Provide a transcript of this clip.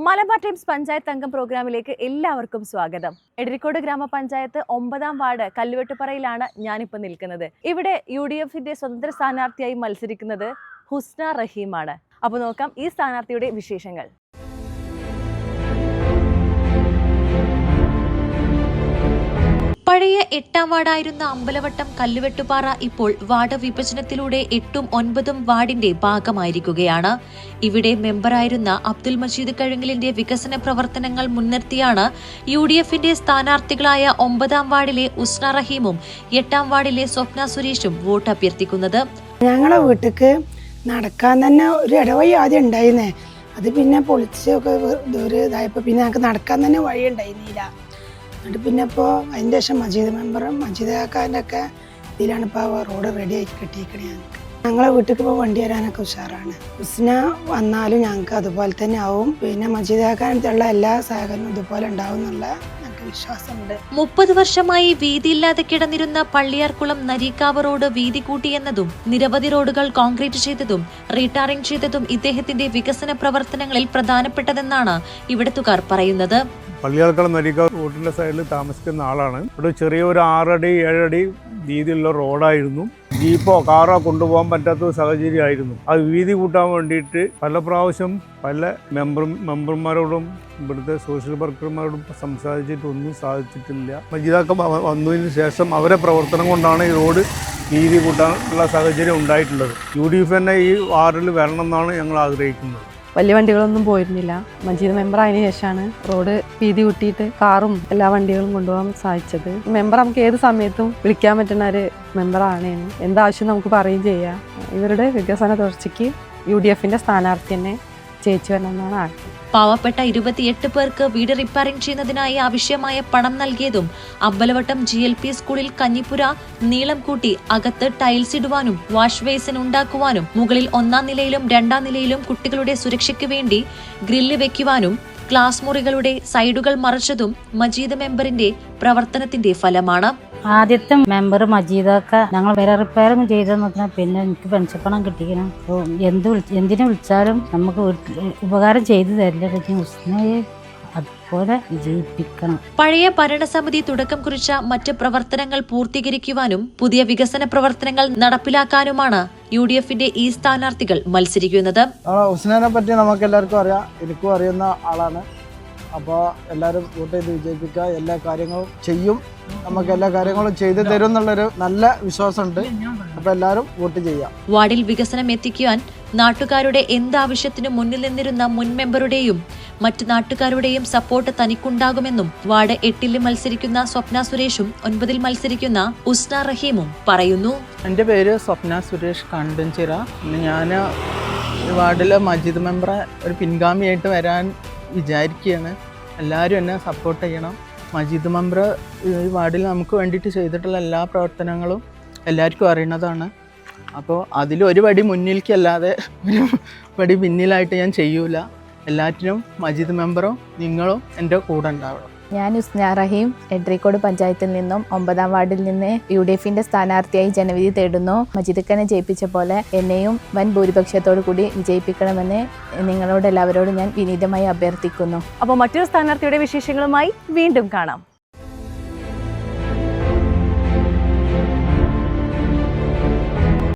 Malabar times panchayat അംഗം പ്രോഗ്രാമിലേക്ക് എല്ലാവർക്കും സ്വാഗതം. എടരിക്കോട് ഗ്രാമപഞ്ചായത്ത് 9ാം വാർഡ് കല്ലുവെട്ടുപറയിലാണ് ഞാനിപ്പോൾ നിൽക്കുന്നത്. ഇവിടെ UDFന്റെ സ്വതന്ത്ര സ്ഥാനാർത്ഥിയായി മത്സരിക്കുന്നത് ഹുസ്ന റഹീമാണ്. അപ്പോൾ നോക്കാം ഈ സ്ഥാനാർത്ഥിയുടെ വിശേഷങ്ങൾ. പഴയ 8ാം വാർഡായിരുന്ന അമ്പലവട്ടം കല്ലുവെട്ടുപാറ ഇപ്പോൾ വാർഡ് വിഭജനത്തിലൂടെ 8ഉം 9ഉം വാർഡിന്റെ ഭാഗമായിരിക്കുകയാണ്. ഇവിടെ മെമ്പറായിരുന്ന അബ്ദുൽ മജീദ് കഴുങ്ങലിന്റെ വികസന പ്രവർത്തനങ്ങൾ മുൻനിർത്തിയാണ് UDFന്റെ സ്ഥാനാർത്ഥികളായ 9ാം വാർഡിലെ ഹുസ്ന റഹീമും 8ാം വാർഡിലെ സ്വപ്ന സുരേഷും വോട്ട് അഭ്യർത്ഥിക്കുന്നത്. ഞങ്ങളെ വീട്ടിക്ക് നടക്കാൻ തന്നെ ഒരു ഇടവഴി ആദ്യം ഉണ്ടായിരുന്നേ, അത് പിന്നെ പൊളിച്ചൊക്കെ ഇതായപ്പോൾ പിന്നെ ഞങ്ങൾക്ക് നടക്കാൻ തന്നെ വഴി ഉണ്ടായിരുന്നില്ല. എന്നിട്ട് പിന്നെ ഇപ്പോൾ അതിൻ്റെ ശേഷം മജീദ് മെമ്പറും മജീദ് കാക്കാൻ്റെ ഒക്കെ ഇതിലാണ് ഇപ്പോൾ റോഡ് റെഡി ആക്കി കിട്ടിയിരിക്കണേ. ഞങ്ങളെ വീട്ടിലേക്ക് ഇപ്പോൾ വണ്ടി വരാനൊക്കെ ഉഷാറാണ്. ഹുസ്ന വന്നാലും ഞങ്ങൾക്ക് അതുപോലെ തന്നെ ആവും. പിന്നെ മജീദ് കാക്കാനുള്ള എല്ലാ സഹകരണവും ഇതുപോലെ ഉണ്ടാവും എന്നുള്ള വിശ്വാസമുണ്ട്. 30 വർഷമായി വീതിയില്ലാതെ കിടന്നിരുന്ന പള്ളിയാർകുളം നരീക്കാവ് റോഡ് വീതി കൂട്ടിയെന്നതും നിരവധി റോഡുകൾ കോൺക്രീറ്റ് ചെയ്തതും റീടാറിംഗ് ചെയ്തതും ഇദ്ദേഹത്തിന്റെ വികസന പ്രവർത്തനങ്ങളിൽ പ്രധാനപ്പെട്ടതെന്നാണ് ഇവിടത്തുകാർ പറയുന്നത്. പള്ളിയാർക്കുളം നരീക്കാവ് റോഡിൻ്റെ സൈഡിൽ താമസിക്കുന്ന ആളാണ്. ഇവിടെ ചെറിയൊരു 6 അടി 7 അടി വീതിയുള്ള റോഡായിരുന്നു. ജീപ്പോ കാറോ കൊണ്ടുപോകാൻ പറ്റാത്ത സാഹചര്യമായിരുന്നു. അത് വീതി കൂട്ടാൻ വേണ്ടിയിട്ട് പല പ്രാവശ്യം പല മെമ്പർമാരോടും ഇവിടുത്തെ സോഷ്യൽ വർക്കർമാരോടും സംസാരിച്ചിട്ടൊന്നും സാധിച്ചിട്ടില്ല. മജീദാക്ക വന്നതിന് ശേഷം അവരെ പ്രവർത്തനം കൊണ്ടാണ് ഈ റോഡ് വീതി കൂട്ടാനുള്ള സാഹചര്യം ഉണ്ടായിട്ടുള്ളത്. UDF തന്നെ ഈ വാർഡിൽ വരണം എന്നാണ് ഞങ്ങൾ ആഗ്രഹിക്കുന്നത്. വലിയ വണ്ടികളൊന്നും പോയിരുന്നില്ല. മജീദ് മെമ്പർ ആയതിനു ശേഷമാണ് റോഡ് വീതി കൂട്ടിയിട്ട് കാറും എല്ലാ വണ്ടികളും കൊണ്ടുപോകാൻ സാധിച്ചത്. മെമ്പർ നമുക്ക് ഏത് സമയത്തും വിളിക്കാൻ പറ്റുന്ന ഒരു മെമ്പറാണ്. എന്താവശ്യം നമുക്ക് പറയുകയും ചെയ്യാം. ഇവരുടെ വികസന തുടർച്ചയ്ക്ക് UDFന്റെ സ്ഥാനാർത്ഥി തന്നെ ജയിച്ചു വരണമെന്നാണ് ആഗ്രഹം. പാവപ്പെട്ട 28 പേർക്ക് വീട് റിപ്പയറിംഗ് ചെയ്യുന്നതിനായി ആവശ്യമായ പണം നൽകിയതും അമ്പലവട്ടം GLP സ്കൂളിൽ കഞ്ഞിപ്പുര നീളം കൂട്ടി അകത്ത് ടൈൽസ് ഇടുവാനും വാഷ് ബേസിൻ ഉണ്ടാക്കുവാനും മുകളിൽ 1ാം നിലയിലും 2ാം നിലയിലും കുട്ടികളുടെ സുരക്ഷയ്ക്ക് വേണ്ടി ഗ്രില്ല് വെക്കുവാനും ക്ലാസ് മുറികളുടെ സൈഡുകൾ മറച്ചതും മജീദ് മെമ്പറിന്റെ പ്രവർത്തനത്തിന്റെ ഫലമാണ്. ആദ്യത്തെ മെമ്പർ മജീദൊക്കെ ഞങ്ങൾ വേറെ റിപ്പയറിങ് ചെയ്തെന്ന് പറഞ്ഞാൽ പിന്നെ എനിക്ക് പെൻഷൻ കിട്ടിക്കണം. അപ്പോൾ എന്തിനു വിളിച്ചാലും നമുക്ക് ഉപകാരം ചെയ്തു തരില്ല. ഹുസ്നയെ അതുപോലെ വിജയിപ്പിക്കണം. പഴയ ഭരണസമിതി തുടക്കം കുറിച്ച മറ്റ് പ്രവർത്തനങ്ങൾ പൂർത്തീകരിക്കുവാനും പുതിയ വികസന പ്രവർത്തനങ്ങൾ നടപ്പിലാക്കാനുമാണ് UDFന്റെ ഈ സ്ഥാനാർത്ഥികൾ മത്സരിക്കുന്നത്. ഹുസ്നനെ പറ്റി നമുക്ക് എല്ലാവർക്കും അറിയാം, എനിക്കും അറിയുന്ന ആളാണ്. അപ്പോൾ എല്ലാവരും വോട്ട് ചെയ്ത് വിജയിപ്പിക്കുക. എല്ലാ കാര്യങ്ങളും ചെയ്യും, നമുക്ക് എല്ലാ കാര്യങ്ങളും ചെയ്തു തരും എന്നുള്ളൊരു നല്ല വിശ്വാസമുണ്ട്. അപ്പോൾ എല്ലാവരും വോട്ട് ചെയ്യാം. വാർഡിൽ വികസനം എത്തിക്കുവാൻ നാട്ടുകാരുടെ എന്താവശ്യത്തിനും മുന്നിൽ നിന്നിരുന്ന മുൻ മെമ്പറുടെയും മറ്റ് നാട്ടുകാരുടെയും സപ്പോർട്ട് തനിക്കുണ്ടാകുമെന്നും വാർഡ് 8ൽ മത്സരിക്കുന്ന സ്വപ്ന സുരേഷും 9ൽ മത്സരിക്കുന്ന ഹുസ്ന റഹീമും പറയുന്നു. എൻ്റെ പേര് സ്വപ്ന സുരേഷ് കണ്ടഞ്ചിറ. ഞാൻ വാർഡിലെ മജീദ് മെമ്പറെ ഒരു പിൻഗാമിയായിട്ട് വരാൻ വിചാരിക്കുകയാണ്. എല്ലാവരും എന്നെ സപ്പോർട്ട് ചെയ്യണം. മജീദ് മെമ്പർ ഈ വാർഡിൽ നമുക്ക് വേണ്ടിയിട്ട് ചെയ്തിട്ടുള്ള എല്ലാ പ്രവർത്തനങ്ങളും എല്ലാവർക്കും അറിയുന്നതാണ്. അപ്പോൾ അതിലൊരു പടി മുന്നിലേക്കല്ലാതെ ഒരു പടി പിന്നിലായിട്ട് ഞാൻ ചെയ്യൂല. എല്ലാറ്റിനും മജീദ് മെമ്പറും നിങ്ങളും എൻ്റെ കൂടെ ഉണ്ടാവണം. ഞാൻ ഹുസ്ന റഹീം എടരിക്കോട് പഞ്ചായത്തിൽ നിന്നും 9ാം വാർഡിൽ നിന്ന് UDFന്റെ സ്ഥാനാർത്ഥിയായി ജനവിധി തേടുന്നു. മജീദക്കനെ ജയിപ്പിച്ച പോലെ എന്നെയും വൻ ഭൂരിപക്ഷത്തോടു കൂടി വിജയിപ്പിക്കണമെന്ന് നിങ്ങളോട് എല്ലാവരോടും ഞാൻ വിനീതമായി അഭ്യർത്ഥിക്കുന്നു. അപ്പോൾ മറ്റൊരു സ്ഥാനാർത്ഥിയുടെ വിശേഷങ്ങളുമായി വീണ്ടും കാണാം.